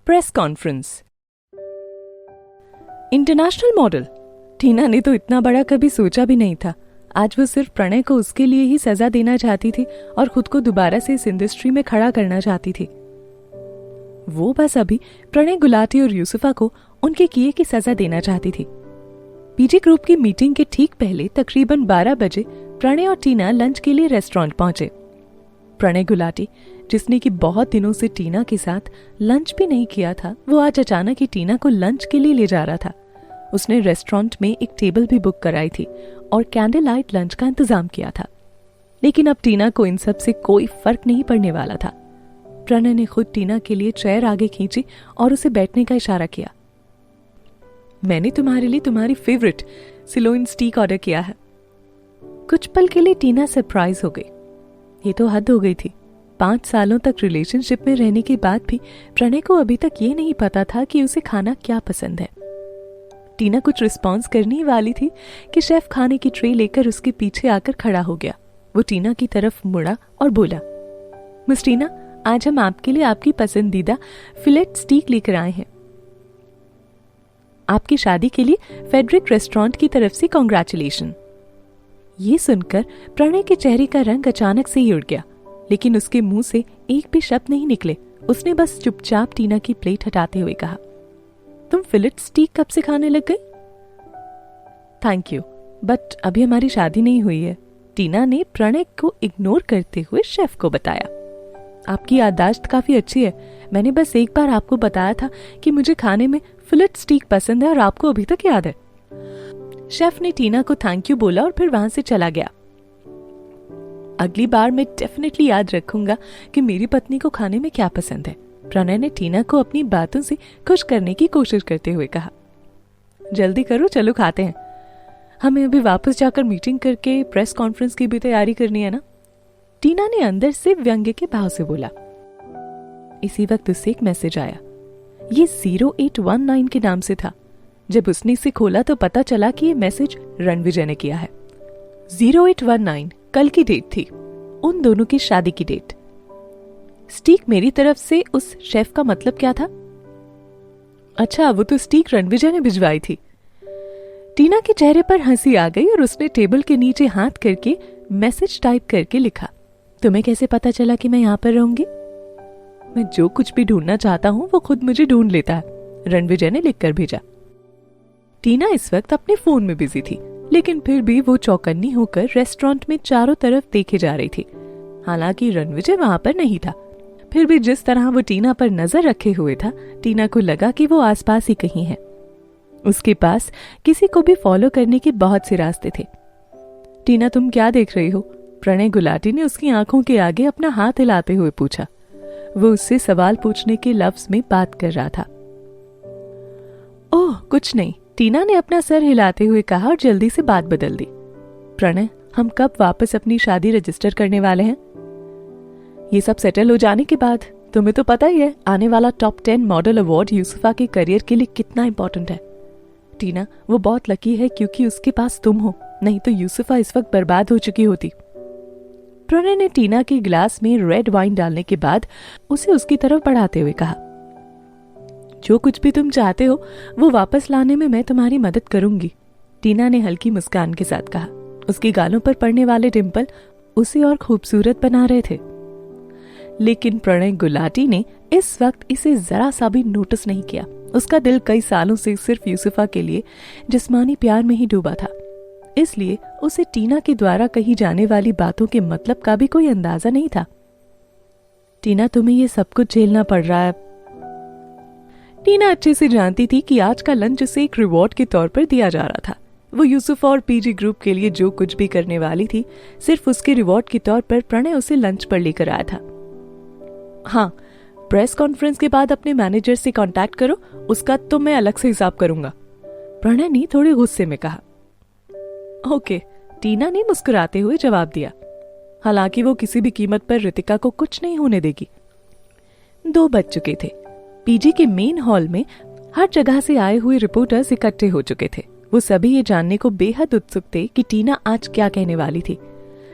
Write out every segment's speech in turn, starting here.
Press conference. International model. Tina ने तो इतना बड़ा कभी सोचा भी नहीं था। आज वो सिर्फ प्रणय को उसके लिए ही सजा देना चाहती थी और खुद को दोबारा से इस इंडस्ट्री में खड़ा करना चाहती थी। वो बस अभी प्रणय गुलाटी और यूसुफा को उनके किए की सजा देना चाहती थी। पीजी ग्रुप की मीटिंग के ठीक पहले तकरीबन 12 बजे प्रणय और टीना लंच के लिए रेस्टोरेंट पहुंचे। प्रणय गुलाटी, जिसने कि बहुत दिनों से टीना के साथ लंच भी नहीं किया था, वो आज अचानक ही टीना को लंच के लिए ले जा रहा था। उसने रेस्टोरेंट में एक टेबल भी बुक कराई थी और कैंडल लाइट लंच का इंतजाम किया था। लेकिन अब टीना को इन सब से कोई फर्क नहीं पड़ने वाला था। प्रणय ने खुद टीना के लिए चेयर आगे खींची और उसे बैठने का इशारा किया। मैंने तुम्हारे लिए तुम्हारी फेवरेट सिलोइन स्टीक ऑर्डर किया है। कुछ पल के लिए टीना सरप्राइज हो गई। ये तो हद हो गई थी। 5 सालों तक रिलेशनशिप में रहने के बाद भी प्रणय को अभी तक ये नहीं पता था कि उसे खाना क्या पसंद है। टीना कुछ रिस्पॉन्स करने ही वाली थी कि शेफ खाने की ट्रे लेकर उसके पीछे आकर खड़ा हो गया। वो टीना की तरफ मुड़ा और बोला, मिस टीना, आज हम आपके लिए आपकी पसंदीदा फिलेट स्टीक लेकर आए हैं। आपकी शादी के लिए फेडरिक रेस्टोरेंट की तरफ से कांग्रेचुलेशन। ये सुनकर प्रणय के चेहरे का रंग अचानक से ही उड़ गया, लेकिन उसके मुंह से एक भी शब्द नहीं निकले। उसने बस चुपचाप टीना की प्लेट हटाते हुए कहा, तुम फिलेट स्टीक कब से खाने लग गई? थैंक यू, बट अभी हमारी शादी नहीं हुई है, टीना ने प्रणय को इग्नोर करते हुए शेफ को बताया। आपकी याददाश्त काफी अच्छी है। मैंने बस एक बार आपको बताया था कि मुझे खाने में फिलेट स्टीक पसंद है और आपको अभी तक याद है। शेफ ने टीना को थैंक यू बोला और फिर वहां से चला गया। अगली बार मैं डेफिनेटली याद रखूंगा कि मेरी पत्नी को खाने में क्या पसंद है, प्रणय ने टीना को अपनी बातों से खुश करने की कोशिश करते हुए कहा। जल्दी करो, चलो खाते हैं। हमें अभी वापस जाकर मीटिंग करके प्रेस कॉन्फ्रेंस की भी तैयारी करनी है ना, टीना ने अंदर से व्यंग्य के भाव से बोला। इसी वक्त उससे एक मैसेज आया। ये 0819 के नाम से था। जब उसने इसे खोला तो पता चला कि ये मैसेज रणविजय ने किया है। 0819 कल की डेट थी, उन दोनों की शादी की डेट। स्टीक मेरी तरफ से उस शेफ का मतलब क्या था? अच्छा, वो तो स्टीक रणविजय ने भिजवाई थी। टीना के चेहरे पर हंसी आ गई और उसने टेबल के नीचे हाथ करके मैसेज टाइप करके लिखा, तुम्हें कैसे पता चला कि मैं यहाँ पर रहूंगी? मैं जो कुछ भी ढूंढना चाहता हूँ वो खुद मुझे ढूंढ लेता है, रणविजय ने लिखकर भेजा। टीना इस वक्त अपने फोन में बिजी थी, लेकिन फिर भी वो चौकन्नी होकर रेस्टोरेंट में चारों तरफ देखे जा रही थी। हालांकि रणविजय वहां पर नहीं था, फिर भी जिस तरह वो टीना पर नजर रखे हुए था, टीना को लगा कि वो आसपास ही कहीं है। उसके पास किसी को भी फॉलो करने के बहुत से रास्ते थे। टीना, तुम क्या देख रही हो? प्रणय गुलाटी ने उसकी आंखों के आगे अपना हाथ हिलाते हुए पूछा। वो उससे सवाल पूछने के लफ्ज में बात कर रहा था। ओह, कुछ नहीं, टीना ने अपना सर हिलाते हुए कहा और जल्दी से बात बदल दी। प्रणय, हम कब वापस अपनी शादी रजिस्टर करने वाले हैं? ये सब सेटल हो जाने के बाद। तुम्हें तो पता ही है आने वाला टॉप 10 मॉडल अवार्ड यूसुफा के करियर के लिए कितना इंपॉर्टेंट है। टीना, वो बहुत लकी है क्योंकि उसके पास तुम हो, नहीं तो यूसुफा इस वक्त बर्बाद हो चुकी होती। प्रणय ने टीना के गिलास में रेड वाइन डालने के बाद उसे उसकी तरफ बढ़ाते हुए कहा, जो कुछ भी तुम चाहते हो वो वापस लाने में मैं तुम्हारी मदद करूंगी, टीना ने हल्की मुस्कान के साथ कहा। उसकी गालों पर पड़ने वाले डिंपल उसे और खूबसूरत बना रहे थे। लेकिन प्रणय गुलाटी ने इस वक्त इसे जरा सा भी नोटिस नहीं किया। उसका दिल कई सालों से सिर्फ यूसुफा के लिए जिस्मानी प्यार में ही डूबा था, इसलिए उसे टीना के द्वारा कही जाने वाली बातों के मतलब का भी कोई अंदाजा नहीं था। टीना, तुम्हें ये सब कुछ झेलना पड़ रहा है। टीना अच्छे से जानती थी कि आज का लंच उसे एक रिवॉर्ड के तौर पर दिया जा रहा था। वो यूसुफा और पीजी ग्रुप के लिए जो कुछ भी करने वाली थी, सिर्फ उसके रिवॉर्ड के तौर पर प्रणय उसे लंच पर लेकर आया था। हाँ, प्रेस कॉन्फ्रेंस के बाद अपने मैनेजर से कांटेक्ट करो, उसका तो मैं अलग से हिसाब करूंगा, प्रणय ने थोड़े गुस्से में कहा। ओके, टीना ने मुस्कुराते हुए जवाब दिया। हालांकि वो किसी भी कीमत पर रितिका को कुछ नहीं होने देगी। 2 बज चुके थे। पीजी के मेन हॉल में हर जगह से आए हुए रिपोर्टर्स इकट्ठे हो चुके थे। वो सभी ये जानने को बेहद उत्सुक थे कि टीना आज क्या कहने वाली थी।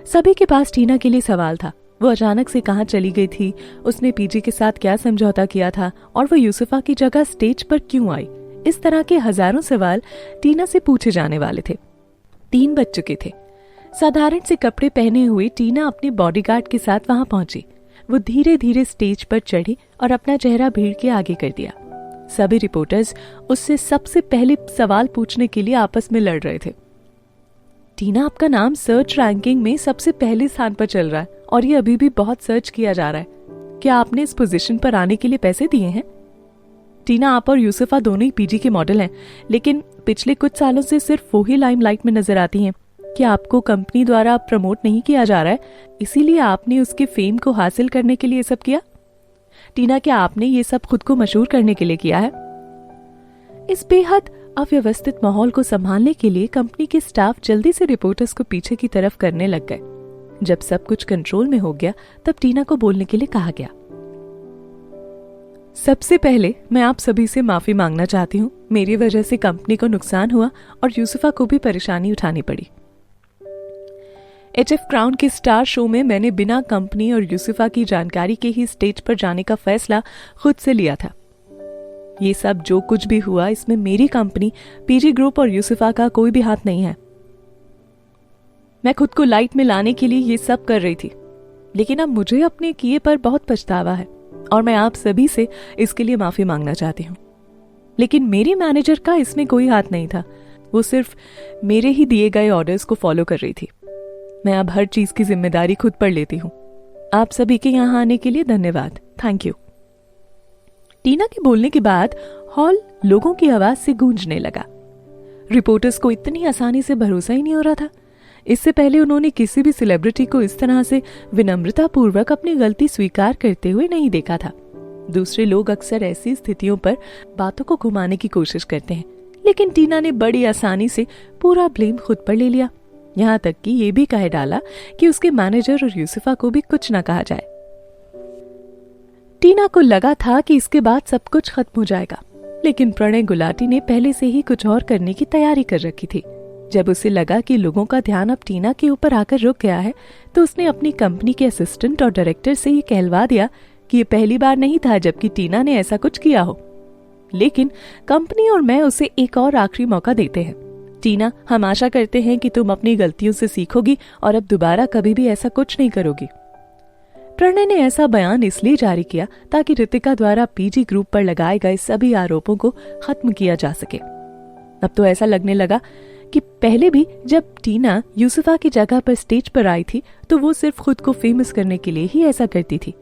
सभी के पास टीना के लिए सवाल था। वो अचानक से कहाँ चली गई थी, उसने पीजी के साथ क्या समझौता किया था और वो यूसुफा की जगह स्टेज पर क्यों आई। इस तरह के हजारों सवाल टीना से पूछे जाने वाले थे। 3 बज चुके थे। साधारण से कपड़े पहने हुए टीना अपने बॉडीगार्ड के साथ वहां पहुंची। वो धीरे धीरे स्टेज पर चढ़ी और अपना चेहरा भीड़ के आगे कर दिया। सभी रिपोर्टर्स उससे सबसे पहले सवाल पूछने के लिए आपस में लड़ रहे थे। टीना, आपका नाम सर्च रैंकिंग में सबसे पहले स्थान पर चल रहा है और ये अभी भी बहुत सर्च किया जा रहा है। क्या आपने इस पोजीशन पर आने के लिए पैसे दिए हैं? टीना, आप और यूसुफा दोनों ही पीजी के मॉडल हैं, लेकिन पिछले कुछ सालों से सिर्फ वो ही लाइमलाइट में नजर आती हैं। क्या आपको कंपनी द्वारा प्रमोट नहीं किया जा रहा है, इसीलिए आपने उसके फेम को हासिल करने के लिए सब किया? टीना, क्या आपने ये सब खुद को मशहूर करने के लिए किया है? इस बेहद अव्यवस्थित माहौल को संभालने के लिए कंपनी के स्टाफ जल्दी से रिपोर्टर्स को पीछे की तरफ करने लग गए। जब सब कुछ कंट्रोल में हो गया तब टीना को बोलने के लिए कहा गया। सबसे पहले मैं आप सभी से माफी मांगना चाहती हूँ। मेरी वजह से कंपनी को नुकसान हुआ और यूसुफा को भी परेशानी उठानी पड़ी। HF क्राउन के स्टार शो में मैंने बिना कंपनी और यूसुफा की जानकारी के ही स्टेज पर जाने का फैसला खुद से लिया था। ये सब जो कुछ भी हुआ, इसमें मेरी कंपनी, पीजी ग्रुप और यूसुफा का कोई भी हाथ नहीं है। मैं खुद को लाइट में लाने के लिए ये सब कर रही थी, लेकिन अब मुझे अपने किए पर बहुत पछतावा है और मैं आप सभी से इसके लिए माफी मांगना चाहती हूँ। लेकिन मेरी मैनेजर का इसमें कोई हाथ नहीं था। वो सिर्फ मेरे ही दिए गए ऑर्डर्स को फॉलो कर रही थी। मैं अब हर चीज की जिम्मेदारी खुद पर लेती हूँ। आप सभी के यहाँ आने के लिए धन्यवाद। Thank you. टीना के बोलने के बाद हॉल लोगों की आवाज से गूंजने लगा। रिपोर्टर्स को इतनी आसानी से भरोसा ही नहीं हो रहा था। इससे पहले उन्होंने किसी भी सेलिब्रिटी को इस तरह से विनम्रता पूर्वक अपनी गलती स्वीकार करते हुए नहीं देखा था। दूसरे लोग अक्सर ऐसी स्थितियों पर बातों को घुमाने की कोशिश करते हैं, लेकिन टीना ने बड़ी आसानी से पूरा ब्लेम खुद पर ले लिया। यहाँ तक कि ये भी कह डाला कि उसके मैनेजर और यूसुफा को भी कुछ न कहा जाए। टीना को लगा था कि इसके बाद सब कुछ खत्म हो जाएगा, लेकिन प्रणय गुलाटी ने पहले से ही कुछ और करने की तैयारी कर रखी थी। जब उसे लगा कि लोगों का ध्यान अब टीना के ऊपर आकर रुक गया है, तो उसने अपनी कंपनी के असिस्टेंट और डायरेक्टर से ये कहलवा दिया कि ये पहली बार नहीं था जबकि टीना ने ऐसा कुछ किया हो। लेकिन कंपनी और मैं उसे एक और आखिरी मौका देते हैं। टीना, हम आशा करते हैं कि तुम अपनी गलतियों से सीखोगी और अब दोबारा कभी भी ऐसा कुछ नहीं करोगी। प्रणय ने ऐसा बयान इसलिए जारी किया ताकि रितिका द्वारा पीजी ग्रुप पर लगाए गए सभी आरोपों को खत्म किया जा सके। अब तो ऐसा लगने लगा कि पहले भी जब टीना यूसुफा की जगह पर स्टेज पर आई थी तो वो सिर्फ खुद को फेमस करने के लिए ही ऐसा करती थी।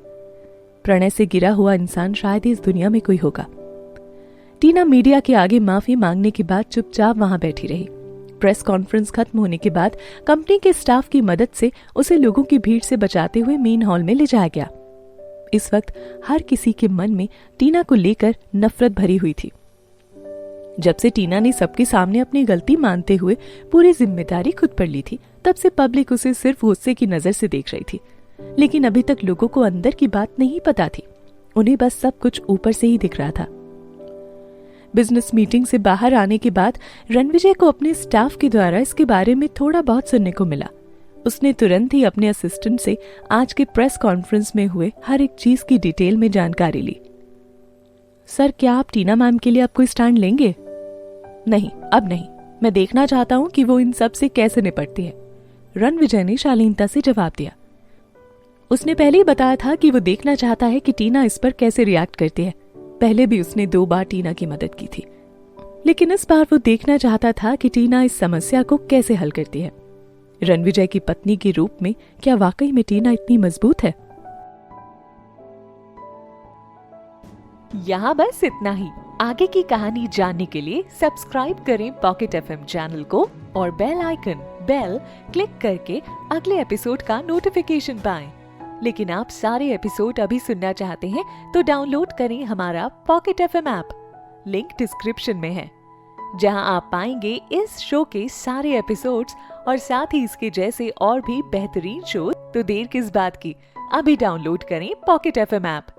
प्रणय से गिरा हुआ इंसान शायद इस दुनिया में कोई होगा। टीना मीडिया के आगे माफी मांगने के बाद चुपचाप वहां बैठी रही। प्रेस कॉन्फ्रेंस खत्म होने के बाद कंपनी के स्टाफ की मदद से उसे लोगों की भीड़ से बचाते हुए मेन हॉल में ले जाया गया। इस वक्त हर किसी के मन में टीना को लेकर नफरत भरी हुई थी। जब से टीना ने सबके सामने अपनी गलती मानते हुए पूरी जिम्मेदारी खुद पर ली थी, तब से पब्लिक उसे सिर्फ गुस्से की नजर से देख रही थी। लेकिन अभी तक लोगों को अंदर की बात नहीं पता थी। उन्हें बस सब कुछ ऊपर से ही दिख रहा था। बिजनेस मीटिंग से बाहर आने के बाद रणविजय को अपने स्टाफ के द्वारा इसके बारे में थोड़ा बहुत सुनने को मिला। उसने तुरंत ही अपने असिस्टेंट से आज के प्रेस कॉन्फ्रेंस में हुए हर एक चीज की डिटेल में जानकारी ली। सर, क्या आप टीना मैम के लिए अब कोई स्टैंड लेंगे? नहीं, अब नहीं। मैं देखना चाहता हूँ कि वो इन सब से कैसे निपटती है, रणविजय ने शालीनता से जवाब दिया। उसने पहले ही बताया था कि वो देखना चाहता है कि टीना इस पर कैसे रिएक्ट करती है। पहले भी उसने 2 बार टीना की मदद की थी, लेकिन इस बार वो देखना चाहता था कि टीना इस समस्या को कैसे हल करती है। रणविजय की पत्नी के रूप में क्या वाकई में टीना इतनी मजबूत है? यहाँ बस इतना ही। आगे की कहानी जानने के लिए सब्सक्राइब करें पॉकेट FM चैनल को और बेल आइकन क्लिक करके अगले एपिसोड का नोटिफिकेशन पाएं। लेकिन आप सारे एपिसोड अभी सुनना चाहते हैं तो डाउनलोड करें हमारा pocket FM app. Link description में है, जहां आप पाएंगे इस शो के सारे एपिसोड्स और साथ ही इसके जैसे और भी बेहतरीन शो। तो देर किस बात की, अभी डाउनलोड करें पॉकेट FM ऐप।